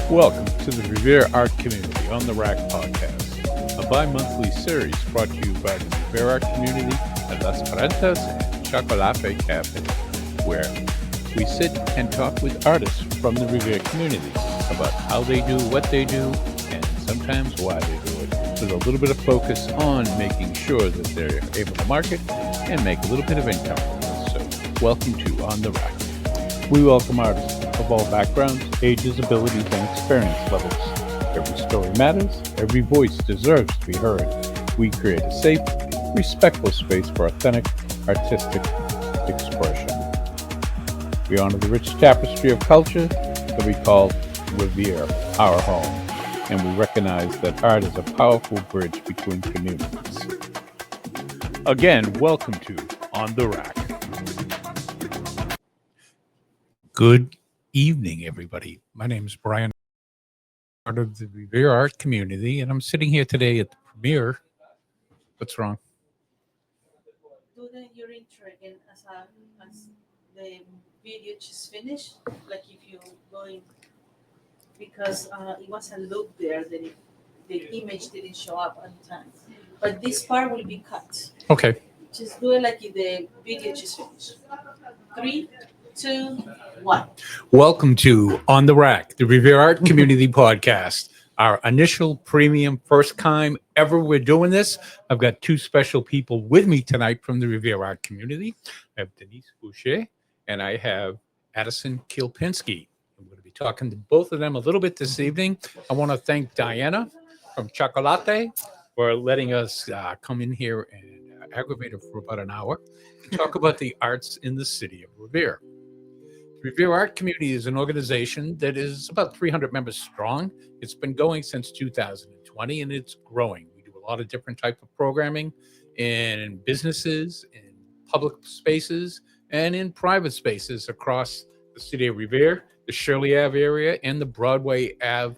Welcome to the Revere Art Community on the RAC podcast, a bi-monthly series brought to you by the Revere Art Community at Las Parentas and Chocolate Cafe, where we sit and talk with artists from the Revere community about how they do what they do and sometimes why they do it, with a little bit of focus on making sure that they're able to market and make a little bit of income from this. So welcome to On the RAC. We welcome artists of all backgrounds, ages, abilities, and experience levels. Every story matters. Every voice deserves to be heard. We create a safe, respectful space for authentic, artistic expression. We honor the rich tapestry of culture that we call Revere, our home, and we recognize that art is a powerful bridge between communities. Again, welcome to On the RAC. Good evening, everybody. My name is Brian, part of the Revere Art Community, and I'm sitting here today at the premiere. What's wrong? Do your intro again as the video just finished, like if you're going, because it was a loop there that the image didn't show up on time. But this part will be cut. Okay. Just do it like if the video just finished. 3, 2, 1. Welcome to On the RAC, the Revere Art Community Podcast. Our initial premium first time ever we're doing this. I've got two special people with me tonight from the Revere Art Community. I have Dennise Boucher and I have Addison Kielpinski. I'm going to be talking to both of them a little bit this evening. I want to thank Diana from Chocolate for letting us come in here and aggravate her for about an hour to talk about the arts in the city of Revere. Revere Art Community is an organization that is about 300 members strong. It's been going since 2020 and it's growing. We do a lot of different types of programming in businesses, in public spaces, and in private spaces across the city of Revere, the Shirley Ave area, and the Broadway Ave.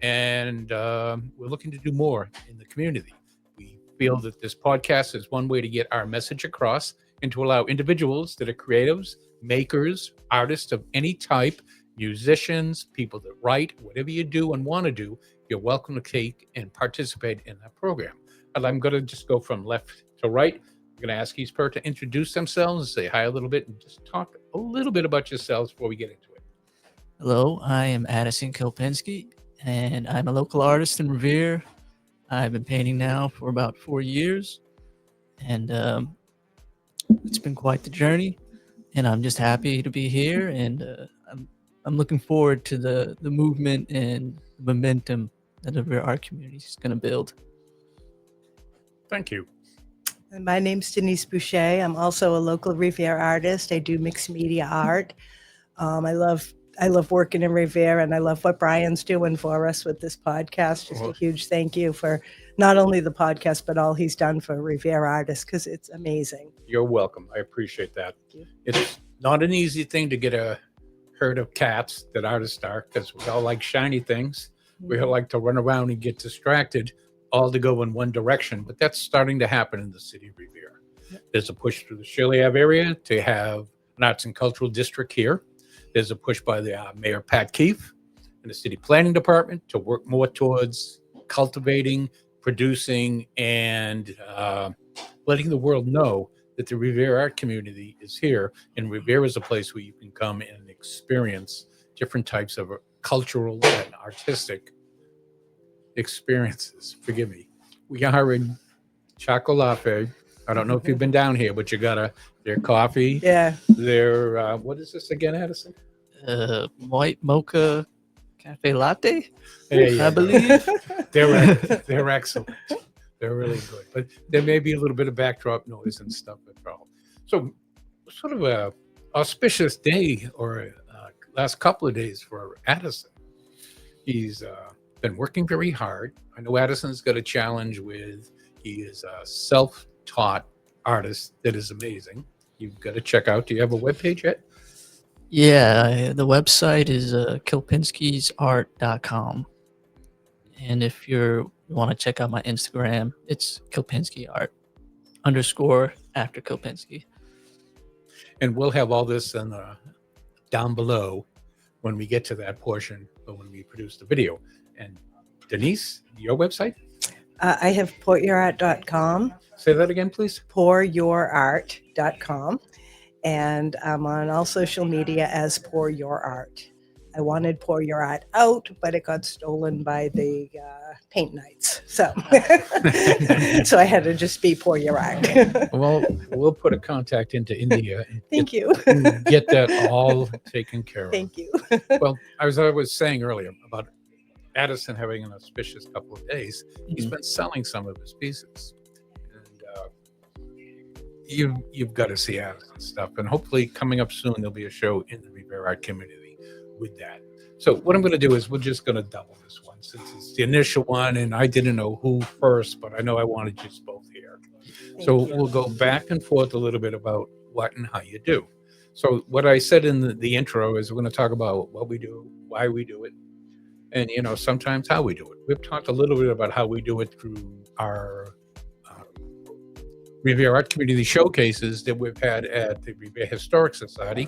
And we're looking to do more in the community. We feel that this podcast is one way to get our message across and to allow individuals that are creatives, makers, artists of any type, musicians, people that write, whatever you do and want to do, you're welcome to take and participate in that program. And I'm going to just go from left to right. I'm going to ask each person to introduce themselves, say hi a little bit, and just talk a little bit about yourselves before we get into it. Hello, I am Addison Kielpinski, and I'm a local artist in Revere. I've been painting now for about 4 years, and it's been quite the journey. And I'm just happy to be here, and I'm looking forward to the movement and the momentum that the Revere Art Community is going to build. Thank you. And my name's Dennise Boucher. I'm also a local Revere artist. I do mixed media art. I love working in Revere, and I love what Brian's doing for us with this podcast. Just a huge thank you for not only the podcast, but all he's done for Revere artists, because it's amazing. You're welcome. I appreciate that. It's not an easy thing to get a herd of cats that artists are, because we all like shiny things. We all like to run around and get distracted, all to go in one direction. But that's starting to happen in the city of Revere. There's a push through the Shirley Ave area to have an arts and cultural district here. There's a push by the Mayor Pat Keefe and the city planning department to work more towards cultivating, producing, and letting the world know that the Revere Art Community is here. And Revere is a place where you can come and experience different types of cultural and artistic experiences. Forgive me. We are in Chocolate. I don't know if you've been down here, but you got their coffee. Yeah. Their, what is this again, Addison? White mocha cafe latte, Hey, I believe. They're excellent. They're really good, but there may be a little bit of backdrop noise and stuff as well. So, sort of a auspicious day or last couple of days for Addison. He's been working very hard. I know Addison's got a challenge with. He is a self-taught artist that is amazing. You've got to check out. Do you have a webpage yet? Yeah, the website is kielpinskisart.com. And if you want to check out my Instagram, it's Kielpinski Art _ after Kielpinski. And we'll have all this down below when we get to that portion, but when we produce the video. And Dennise, your website? I have pouryourart.com, Say that again, please. pouryourart.com, and I'm on all social media as Pour Your Art. I wanted Pour Your Art out, but it got stolen by the paint nights. So, so I had to just be Pour Your Art. Well, we'll put a contact into India and Thank you. get that all taken care of. Thank you. Well, as I was saying earlier about Addison having an auspicious couple of days, he's been selling some of his pieces. And you've got to see Addison stuff. And hopefully coming up soon, there'll be a show in the Revere art community with that. So what I'm going to do is we're just going to double this one since it's the initial one. And I didn't know who first, but I know I wanted you both here. So we'll go back and forth a little bit about what and how you do. So what I said in the intro is we're going to talk about what we do, why we do it, and, you know, sometimes how we do it. We've talked a little bit about how we do it through our Revere Art Community showcases that we've had at the Revere Historic Society.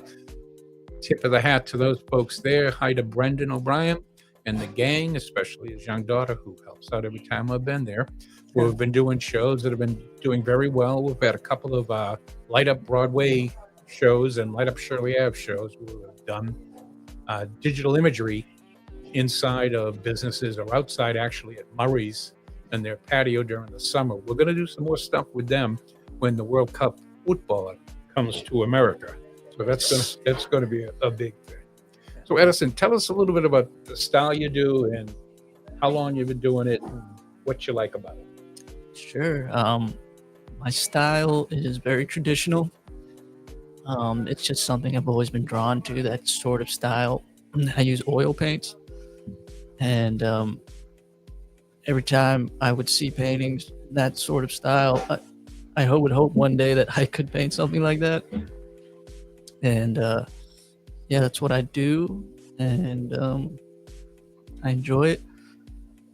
Tip of the hat to those folks there. Hi to Brendan O'Brien and the gang, especially his young daughter who helps out every time I've been there. We've been doing shows that have been doing very well. We've had a couple of Light Up Broadway shows and Light Up Shirley Ave shows where we've done digital imagery inside of businesses or outside, actually at Murray's and their patio during the summer. We're going to do some more stuff with them when the World Cup football comes to America. So that's going to be a big thing. So Addison, tell us a little bit about the style you do and how long you've been doing it and what you like about it. Sure. My style is very traditional. It's just something I've always been drawn to, that sort of style. I use oil paints, and every time I would see paintings that sort of style, I would hope one day that I could paint something like that. And yeah, that's what I do, and I enjoy it.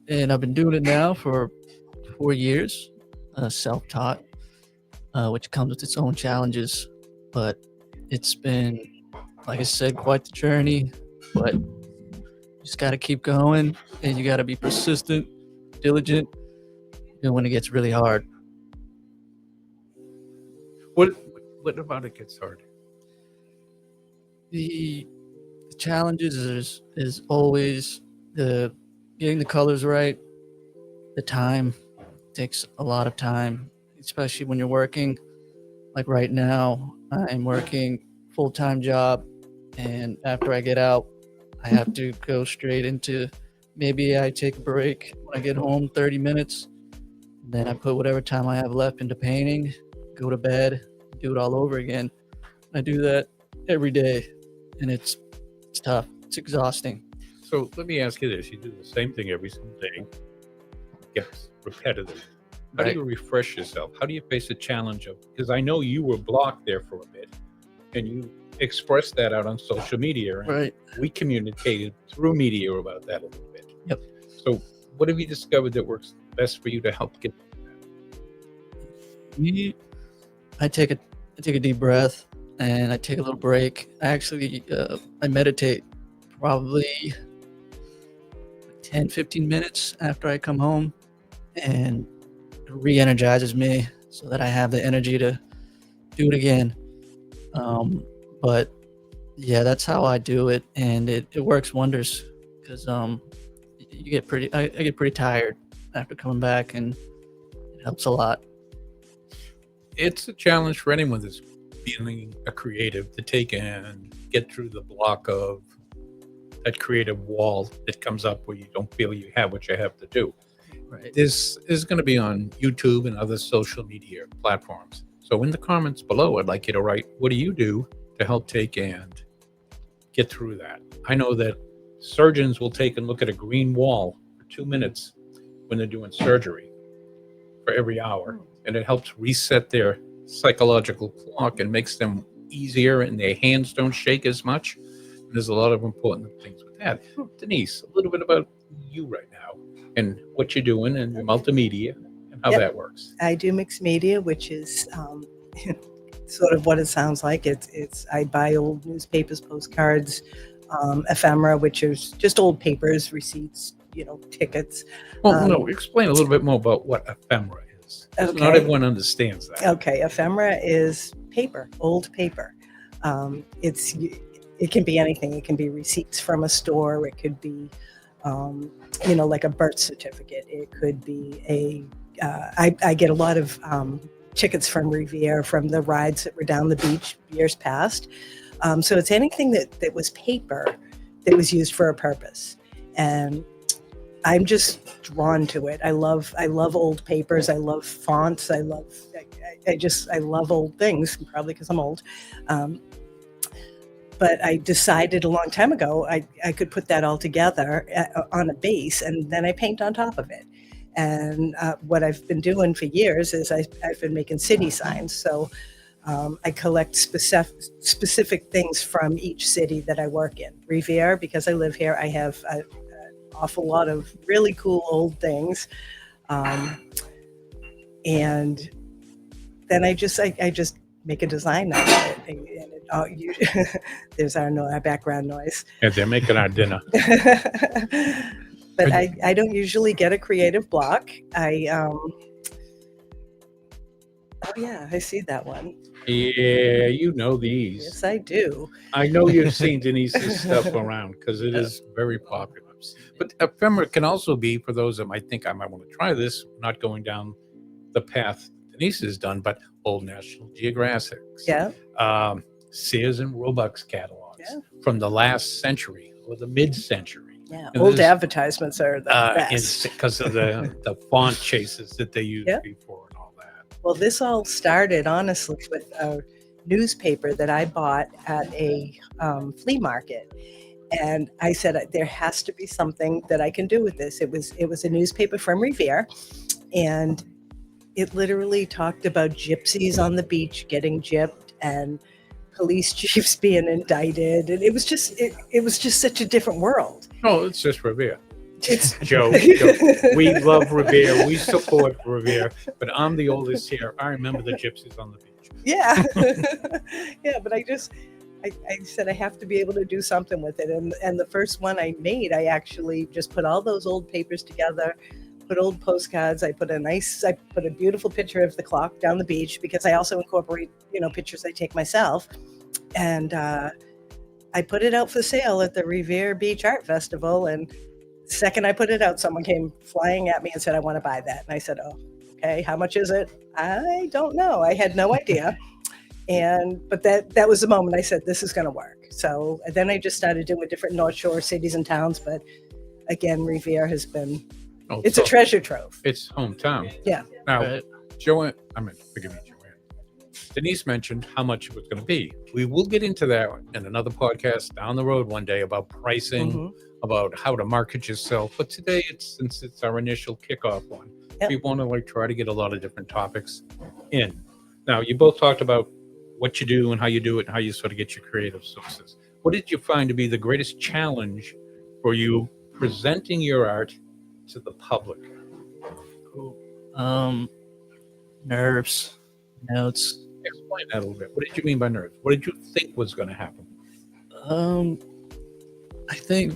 And I've been doing it now for 4 years, self-taught, which comes with its own challenges. But it's been, like I said, quite the journey. But you just got to keep going, and you got to be persistent, diligent, even when it gets really hard. What about it gets hard? The challenges is always the getting the colors right. The time takes a lot of time, especially when you're working. Like right now, I'm working full-time job, and after I get out, I have to go straight into, maybe I take a break when I get home, 30 minutes. Then I put whatever time I have left into painting, go to bed, do it all over again. I do that every day, and it's tough. It's exhausting. So let me ask you this. You do the same thing every single day. It gets repetitive. How do you refresh yourself? How do you face a challenge of, because I know you were blocked there for a bit, and you expressed that out on social media. And Right. we communicated through media about that a little bit. Yep. So what have you discovered that works best for you to help get I take a deep breath, and I take a little break. I actually I meditate probably 10-15 minutes after I come home, and it re-energizes me so that I have the energy to do it again. But yeah, that's how I do it, and it works wonders, because I get pretty tired after coming back, and it helps a lot. It's a challenge for anyone that's feeling a creative to take and get through the block of that creative wall that comes up where you don't feel you have what you have to do. Right. This is going to be on YouTube and other social media platforms. So in the comments below, I'd like you to write, what do you do to help take and get through that? I know that surgeons will take and look at a green wall for 2 minutes when they're doing surgery for every hour. And it helps reset their psychological clock and makes them easier, and their hands don't shake as much. And there's a lot of important things with that. Dennise, a little bit about you right now and what you're doing and multimedia and how that works. I do mixed media, which is sort of what it sounds like. It's I buy old newspapers, postcards, ephemera, which is just old papers, receipts, tickets. Well, no, explain a little bit more about what ephemera is. 'Cause not Okay. everyone understands that. Okay, ephemera is paper, old paper. It can be anything. It can be receipts from a store. It could be, like a birth certificate. It could be I get a lot of tickets from Revere from the rides that were down the beach years past. So it's anything that was paper that was used for a purpose. And I'm just drawn to it. I love old papers. I love fonts. I love old things, probably because I'm old. But I decided a long time ago I could put that all together on a base, and then I paint on top of it. And what I've been doing for years is I've been making city signs. So I collect specific things from each city that I work in. Revere, because I live here, I have an awful lot of really cool old things. And then I just make a design out of it. There's our background noise. And they're making our dinner. But I don't usually get a creative block. Oh yeah, I see that one. Yeah, you know these. Yes, I do. I know you've seen Denise's stuff around because it is very popular. But ephemera can also be, for those that might think I might want to try this, not going down the path Denise has done, but old National Geographics. Yeah. Sears and Roebuck's catalogs from the last century or the mid-century. Yeah, and old advertisements are the best. Because of the font chases that they used before and all that. Well, this all started, honestly, with a newspaper that I bought at a flea market. And I said, there has to be something that I can do with this. It was a newspaper from Revere, and it literally talked about gypsies on the beach getting gypped and police chiefs being indicted, and it was just such a different world. No, it's just Revere. It's Joe, we love Revere. We support Revere, but I'm the oldest here. I remember the gypsies on the beach. Yeah, yeah. But I said I have to be able to do something with it, and the first one I made, I actually just put all those old papers together, put old postcards. I put a beautiful picture of the clock down the beach, because I also incorporate, pictures I take myself. And I put it out for sale at the Revere Beach Art Festival. And the second I put it out, someone came flying at me and said, I want to buy that. And I said, oh, okay, how much is it? I don't know. I had no idea. But that was the moment I said, this is going to work. So then I just started doing different North Shore cities and towns. But again, Revere has been, it's a treasure trove. It's hometown. Yeah. Now, forgive me, Joanne. Denise mentioned how much it was going to be. We will get into that in another podcast down the road one day about pricing, about how to market yourself. But today, since it's our initial kickoff one, we want to try to get a lot of different topics in. Now, you both talked about what you do and how you do it and how you sort of get your creative sources. What did you find to be the greatest challenge for you presenting your art to the public? Nerves. Explain that a little bit. What did you mean by nerves? What did you think was going to happen? I think,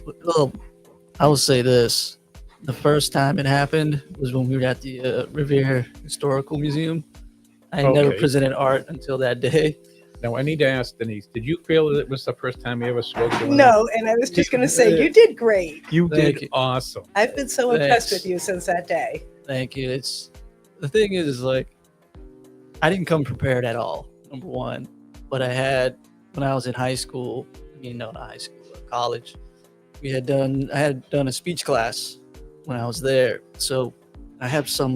I will say this. The first time it happened was when we were at the Revere Historical Museum. I never presented art until that day. Now, I need to ask Denise, did you feel that it was the first time you ever spoke to No, and I was just going to say, you did great. You did awesome. I've been so impressed with you since that day. Thank you. The thing is, I didn't come prepared at all, number one. But I had, when I was in high school, not high school, college, I had done a speech class when I was there. So I have some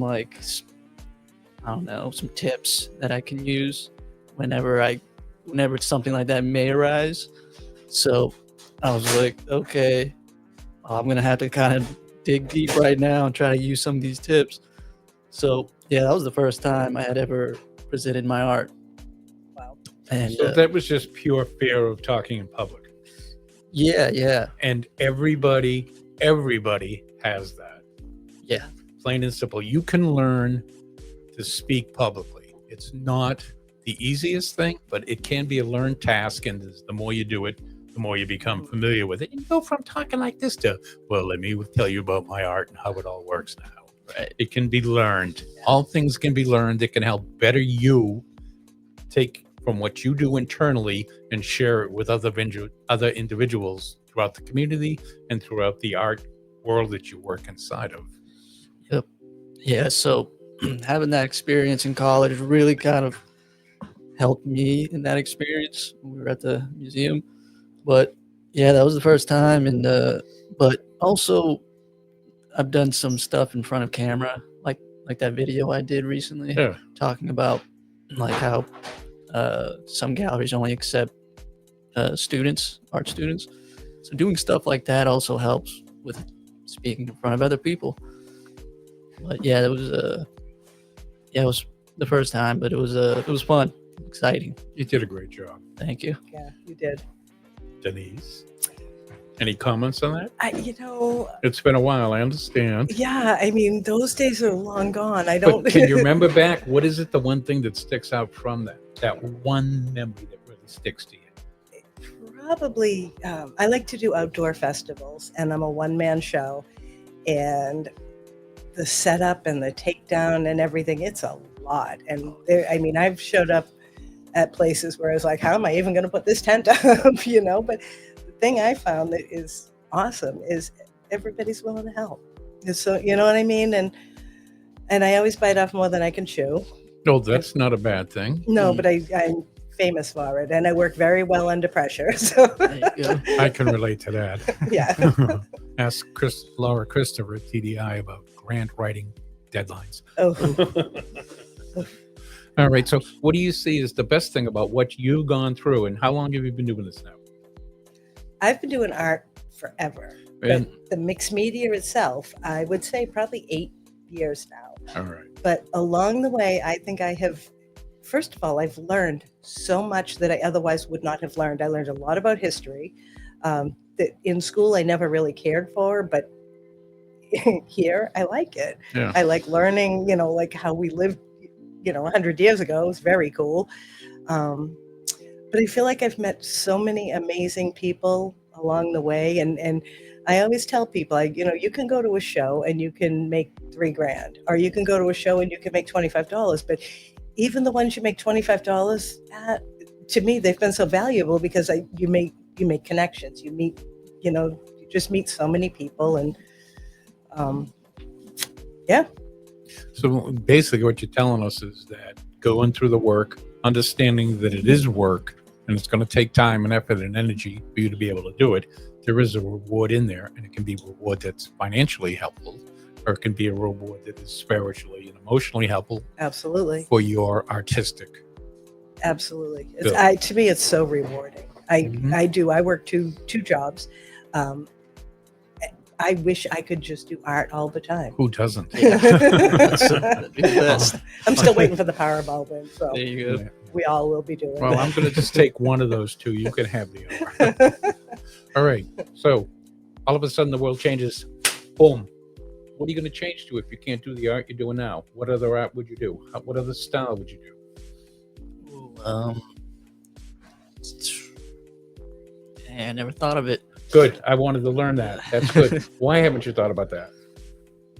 some tips that I can use whenever something like that may arise. So I was like, okay, I'm going to have to kind of dig deep right now and try to use some of these tips. So yeah, that was the first time I had ever presented my art. Wow. And so that was just pure fear of talking in public. Yeah. And everybody has that. Yeah. Plain and simple. You can learn to speak publicly. It's not the easiest thing, but it can be a learned task. And the more you do it, the more you become familiar with it. And you go from talking like this to, well, let me tell you about my art and how it all works now. Right. It can be learned. All things can be learned. It can help better you take from what you do internally and share it with other individuals throughout the community and throughout the art world that you work inside of. Yep. Yeah. So having that experience in college really kind of helped me in that experience when we were at the museum. But yeah, that was the first time. And but also I've done some stuff in front of camera, like that video I did recently, Yeah. talking about like how some galleries only accept art students. So doing stuff like that also helps with speaking in front of other people. But yeah, it was the first time, but it was fun, exciting. You did a great job. Thank you. Yeah, you did. Dennise, any comments on that? I It's been a while, I understand. yeah, I mean, those days are long gone. I don't. But can you remember back? What is it, the one thing that sticks out from that one memory that really sticks to you? Probably, I like to do outdoor festivals, and I'm a one-man show, and the setup and the takedown and everything, it's a lot. And I've showed up at places where I was like, how am I even going to put this tent up? But the thing I found that is awesome is everybody's willing to help. And so, you know what I mean? And I always bite off more than I can chew. No, that's not a bad thing. No, but I'm famous for it, and I work very well under pressure. So There you go. I can relate to that. yeah. Ask Laura Christopher at TDI about grant writing deadlines. Oh, All right. So what do you see is the best thing about what you've gone through, and how long have you been doing this now? I've been doing art forever. And But the mixed media itself, I would say probably 8 years now. all right. But along the way, I think I have, first of all, I've learned so much that I otherwise would not have learned. I learned a lot about history that in school I never really cared for, but here I like it. Yeah. I like learning, like how we lived, 100 years ago. It was very cool. But I feel like I've met so many amazing people along the way. And I always tell people, you can go to a show and you can make $3,000, or you can go to a show and you can make $25. But even the ones you make $25 at, to me, they've been so valuable because you make connections. You meet, you just meet so many people, and yeah. So basically what you're telling us is that going through the work, understanding that it is work and it's going to take time and effort and energy for you to be able to do it, there is a reward in there, and it can be a reward that's financially helpful, or it can be a reward that is spiritually and emotionally helpful Absolutely. for your artistic. Absolutely. Good. To me, it's so rewarding. Mhm. I work two jobs. I wish I could just do art all the time. Who doesn't? That'd be the best. I'm still waiting for the Powerball win, so There you go. we all will be doing Well, I'm going to just take one of those two. You can have the other. that. All right. So all of a sudden the world changes. Boom. What are you going to change to if you can't do the art you're doing now? What other art would you do? What other style would you do? Ooh, I never thought of it. Good. I wanted to learn that. That's good. Why haven't you thought about that?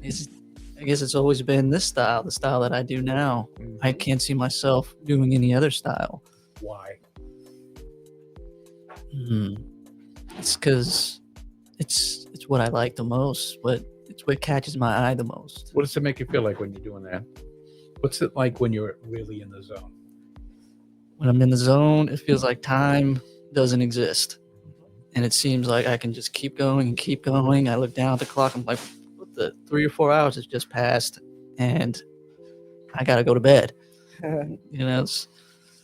I guess it's always been this style, the style that I do now. I can't see myself doing any other style. Why? It's because it's what I like the most, but it's what catches my eye the most. What does it make you feel like when you're doing that? What's it like when you're really in the zone? When I'm in the zone, it feels like time doesn't exist. And it seems like I can just keep going and keep going. I look down at the clock. I'm like, what the 3 or 4 hours has just passed, and I got to go to bed. It's,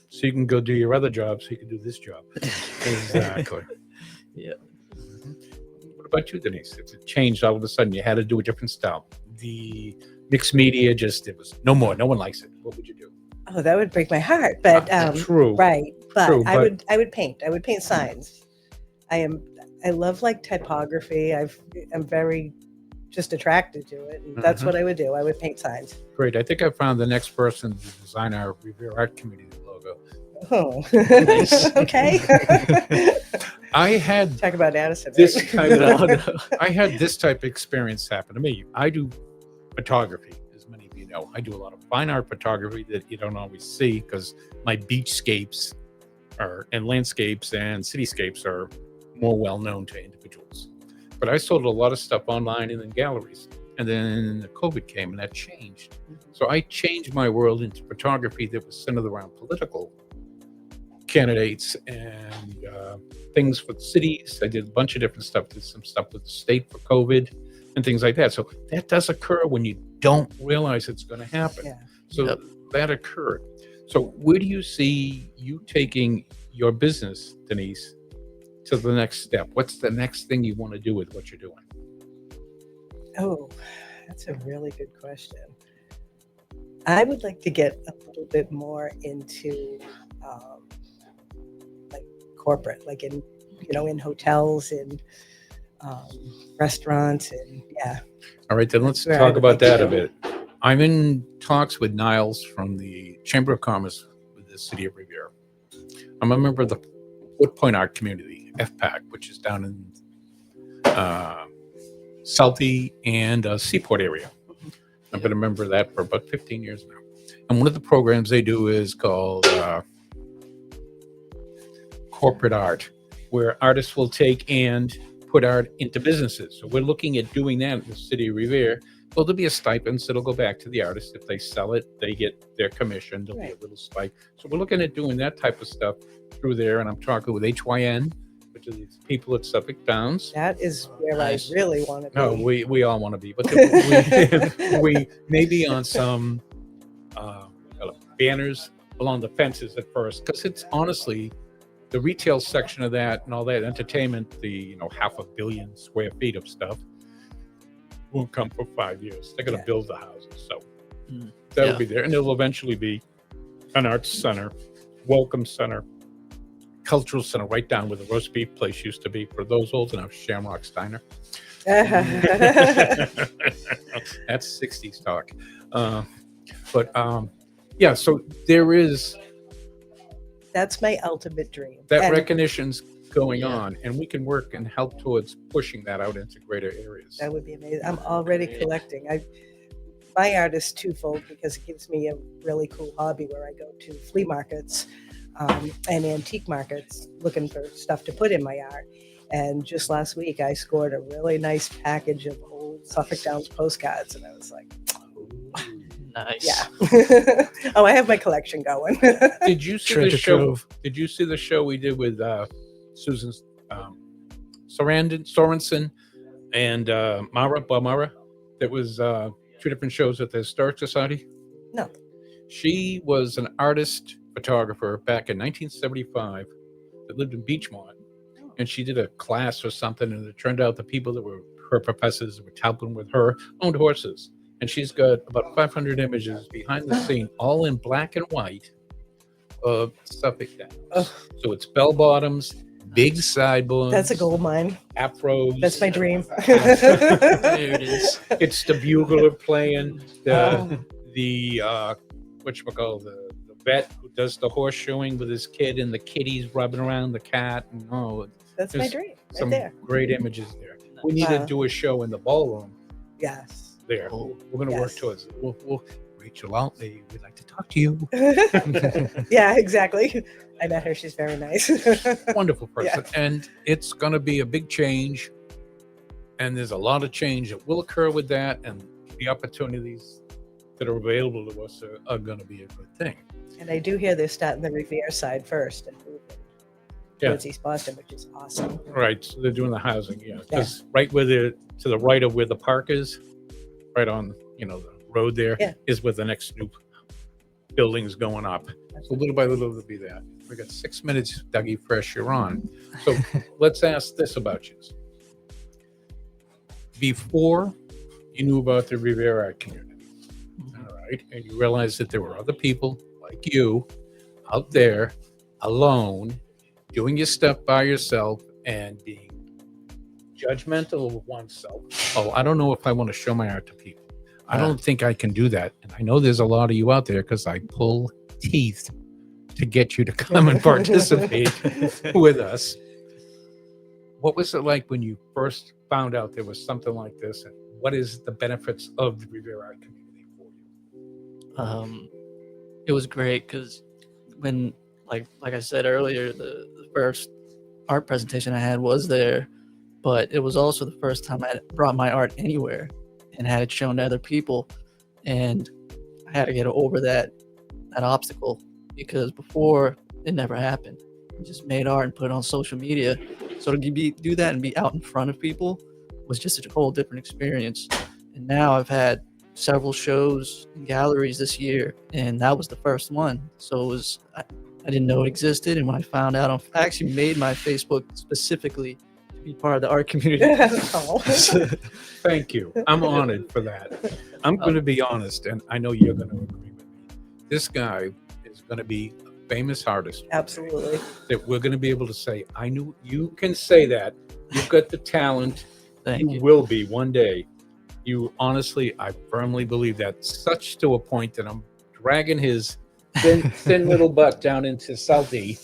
So you can go do your other job so you can do this job. Exactly. yeah. What about you, Dennise? If it changed all of a sudden, you had to do a different style. The mixed media it was no more. No one likes it. What would you do? Oh, that would break my heart. But True. right. But True, I but- would paint. I would paint signs. I love like typography. I'm very just attracted to it. And that's Mhm. what I would do. I would paint signs. Great. I think I found the next person to design our Revere Art Community logo. Oh, Nice. okay. I had Talk about Addison. this right? kind No, of no. I had this type of experience happen to me. I do photography, as many of you know. I do a lot of fine art photography that you don't always see because my beachscapes and landscapes and cityscapes are more well known to individuals. But I sold a lot of stuff online and in galleries. And then the COVID came and that changed. So I changed my world into photography that was centered around political candidates and things for the cities. I did a bunch of different stuff. Did some stuff with the state for COVID and things like that. So that does occur when you don't realize it's going to happen. Yeah. So Yep. that occurred. So where do you see you taking your business, Dennise, to the next step? What's the next thing you want to do with what you're doing? Oh, that's a really good question. I would like to get a little bit more into like corporate, like in in hotels and restaurants, and yeah. All right, then let's Where I talk would about like to that a go. bit. I'm in talks with Niles from the Chamber of Commerce with the city of Revere. I'm a member of the Wood Point Art Community, FPAC, which is down in Southie and Seaport area. I've been a member of that for about 15 years now. And one of the programs they do is called corporate art, where artists will take and put art into businesses. So we're looking at doing that in the city of Revere. Well, there'll be a stipend, so it'll go back to the artist. If they sell it, they get their commission. There'll be a Right. little spike. So we're looking at doing that type of stuff through there. And I'm talking with HYN, which are these people at Suffolk Downs. That is where Nice. I really want to be. No, we all want to be, but we maybe on some banners along the fences at first, because it's honestly the retail section of that and all that entertainment, the 500 million square feet of stuff won't come for 5 years. They're going to Yeah. build the houses, so Mm, that'll yeah. be there, and it'll eventually be an arts center, welcome center, cultural center, right down where the roast beef place used to be. For those old enough, Shamrock Steiner. That's 60s talk. Yeah, so there is That's my ultimate dream. that And recognition's going Yeah. on, and we can work and help towards pushing that out into greater areas. that would be amazing. I'm already collecting. My art is twofold because it gives me a really cool hobby where I go to flea markets and antique markets looking for stuff to put in my art. And just last week, I scored a really nice package of old Suffolk Downs postcards, and I was like, Nice. yeah. Oh, I have my collection going. Did you see the Treasure show? trove. Did you see the show we did with Susan Sorensen and Bob Mara? That was two different shows at the Historic Society. No. She was an artist photographer back in 1975 that lived in Beachmont, and she did a class or something, and it turned out the people that were her professors that were helping with her owned horses. And she's got about 500 images behind the scene, all in black and white, of Suffolk Downs. Oh. So it's bell bottoms, big sideboards. That's a gold mine. Afros. That's my dream. There it is. It's the bugler playing Oh. the whatchamacallit, the vet who does the horseshoeing with his kid, and the kitties rubbing around the cat, and That's my There's dream. Right some there. great images there. We need to Wow. do a show in the ballroom Yes. there. Oh, We're going to work yes. towards it. We'll Rachel Outley, we'd like to talk to you. Yeah, exactly. I met her. She's very nice. Wonderful person. Yeah. And it's going to be a big change. And there's a lot of change that will occur with that. And the opportunities that are available to us are going to be a good thing. And I do hear they're starting the Revere side first and moving Yeah. towards East Boston, which is awesome. Right. So they're doing the housing. Yeah. Because right where to the right of where the park is, right on, the road there, Yeah. is where the next new building's going up. So little by little, it'll be that. We got 6 minutes, Dougie Fresh, you're on. So let's ask this about you. Before you knew about the Revere art community, all right, and you realized that there were other people like you out there alone, doing your stuff by yourself and being judgmental of oneself. Oh, I don't know if I want to show my art to people. I don't think I can do that. And I know there's a lot of you out there because I pull teeth to get you to come and participate with us. What was it like when you first found out there was something like this, and what is the benefits of the Revere Art community for you? It was great because when, like I said earlier, the first art presentation I had was there, but it was also the first time I brought my art anywhere and had it shown to other people, and I had to get over that obstacle because before it never happened. I just made art and put it on social media. So to do that and be out in front of people was just a whole different experience. And now I've had several shows and galleries this year, and that was the first one. So it was I didn't know it existed, and when I found out, I actually made my Facebook specifically to be part of the art community. Oh. Thank you. I'm honored for that. I'm going to be honest, and I know you're going to agree with me. This guy is going to be a famous artist. Absolutely. That we're going to be able to say, I knew you can say that. You've got the talent. Thank you. Will be one day. You honestly, I firmly believe that, such to a point that I'm dragging his thin little butt down into Southie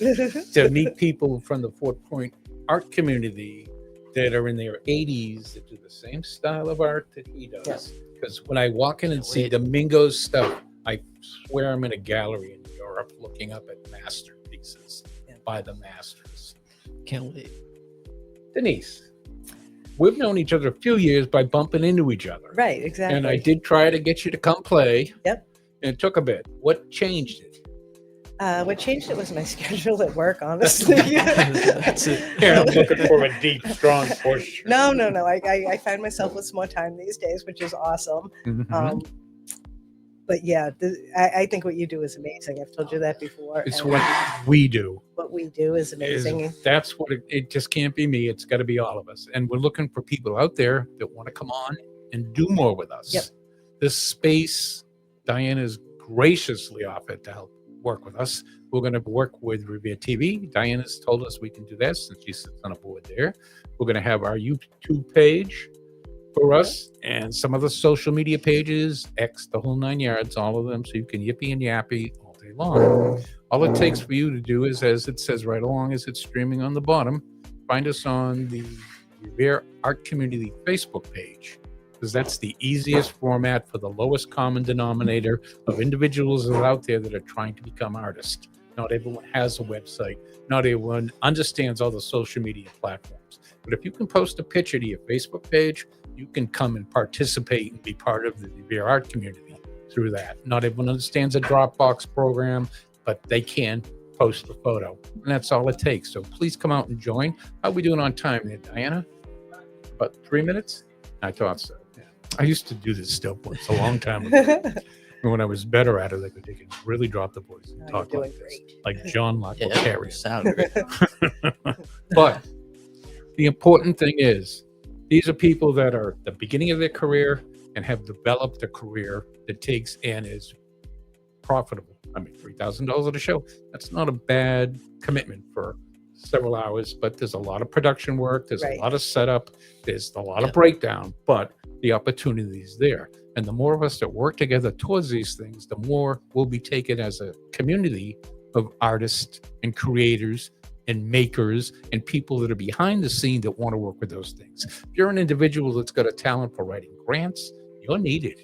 to meet people from the Fort Point art community that are in their 80s that do the same style of art that he does. Because when I walk in and see Domingo's stuff, I swear I'm in a gallery in Europe looking up at masterpieces by the masters. Can't wait. Dennise, we've known each other a few years by bumping into each other. Right, exactly. And I did try to get you to come play. Yep. And it took a bit. What changed it? What changed it was my schedule at work, honestly. That's it. Here, I'm looking for a deep, strong push. No. I find myself with more time these days, which is awesome. Mhm. But yeah, I think what you do is amazing. I've told you that before. It's and what we do. what we do is amazing. That's what it just can't be me. It's got to be all of us. And we're looking for people out there that want to come on and do more with us. Yep. This space, Diana is graciously offered to help work with us. We're going to work with Revere TV. Diana's told us we can do that since she sits on a board there. We're going to have our YouTube page for us and some other social media pages, X, the whole 9 yards, all of them, so you can yippee and yappy all day long. All it takes for you to do is, as it says right along as it's streaming on the bottom, find us on the Revere Art Community Facebook page, because that's the easiest format for the lowest common denominator of individuals that are out there that are trying to become artists. Not everyone has a website. Not everyone understands all the social media platforms. But if you can post a picture to your Facebook page, you can come and participate and be part of the Revere Art community through that. Not everyone understands a Dropbox program, but they can post a photo. And that's all it takes. So please come out and join. How are we doing on time there, Diana? About 3 minutes? I thought so. Yeah. I used to do this stuff once a long time ago. And when I was better at it, I could really drop the voice and talk you're like doing this, great. like John Lockwood Yeah, Carey. sound great. But the important thing is, these are people that are at the beginning of their career and have developed a career that takes and is profitable. I mean, $3,000 at a show, that's not a bad commitment for several hours, but there's a lot of production work, there's Right. a lot of setup, there's a lot of breakdown, but the opportunity is there. And the more of us that work together towards these things, the more we'll be taken as a community of artists and creators and makers and people that are behind the scene that want to work with those things. If you're an individual that's got a talent for writing grants, you're needed.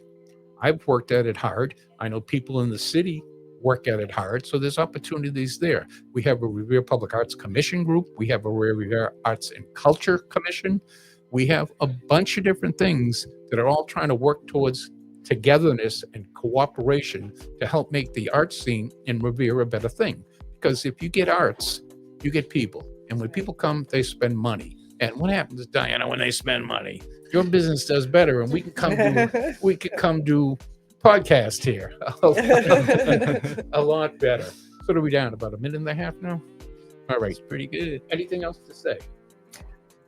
I've worked at it hard. I know people in the city work at it hard. So there's opportunities there. We have a Revere Public Arts Commission group. We have a Revere Arts and Culture Commission. We have a bunch of different things that are all trying to work towards togetherness and cooperation to help make the art scene in Revere a better thing. Because if you get arts, you get people. And when people come, they spend money. And what happens, Diana, when they spend money? Your business does better, and we can come do podcast here a lot better. So what are we down? About a minute and a half now? All right. Pretty good. Anything else to say?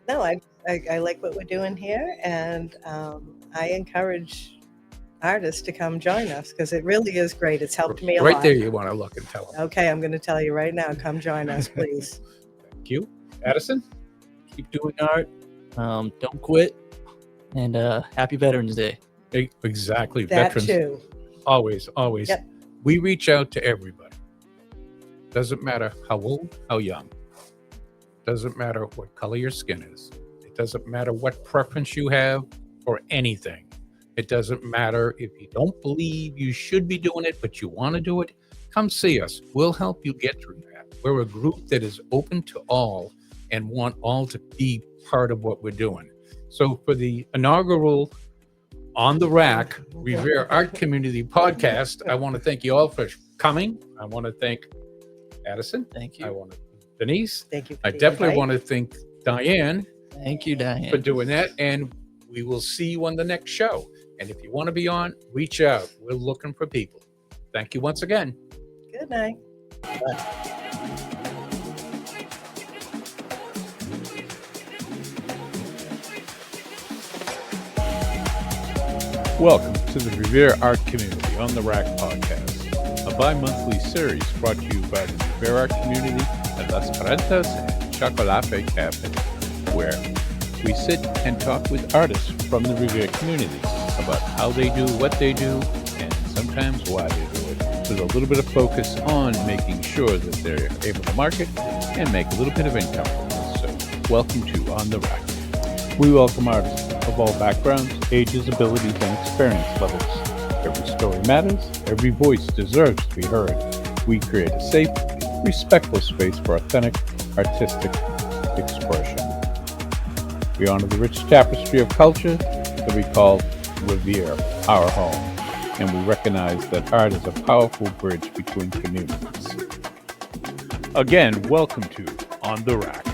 No, I like what we're doing here, and I encourage artists to come join us because it really is great. It's helped me a Right lot. there, you want to look and tell them. Okay, I'm going to tell you right now. Come join us, please. Thank you. Addison? Keep doing art. Don't quit. And happy Veterans Day. Exactly. That Veterans. too. Always. Yep. We reach out to everybody. Doesn't matter how old, how young. Doesn't matter what color your skin is. It doesn't matter what preference you have for anything. It doesn't matter if you don't believe you should be doing it, but you want to do it. Come see us. We'll help you get through that. We're a group that is open to all and want all to be part of what we're doing. So for the inaugural On the RAC Revere Art Community podcast, I want to thank you all for coming. I want to thank Addison. Thank I you. want to Dennise. Thank you. I definitely want to thank Diane Thank you, Diane. for doing that. And we will see you on the next show. And if you want to be on, reach out. We're looking for people. Thank you once again. Good night. Welcome to the Revere Art Community on the RAC podcast, a bi-monthly series brought to you by the Revere Art Community at Las Parentas and Chocolate Cafe, where we sit and talk with artists from the Revere community about how they do what they do and sometimes why they do it, with a little bit of focus on making sure that they're able to market and make a little bit of income from this. So welcome to On the RAC. We welcome artists of all backgrounds, ages, abilities, and experience levels. Every story matters. Every voice deserves to be heard. We create a safe, respectful space for authentic, artistic expression. We honor the rich tapestry of culture that we call Revere, our home, and we recognize that art is a powerful bridge between communities. Again, welcome to On the RAC.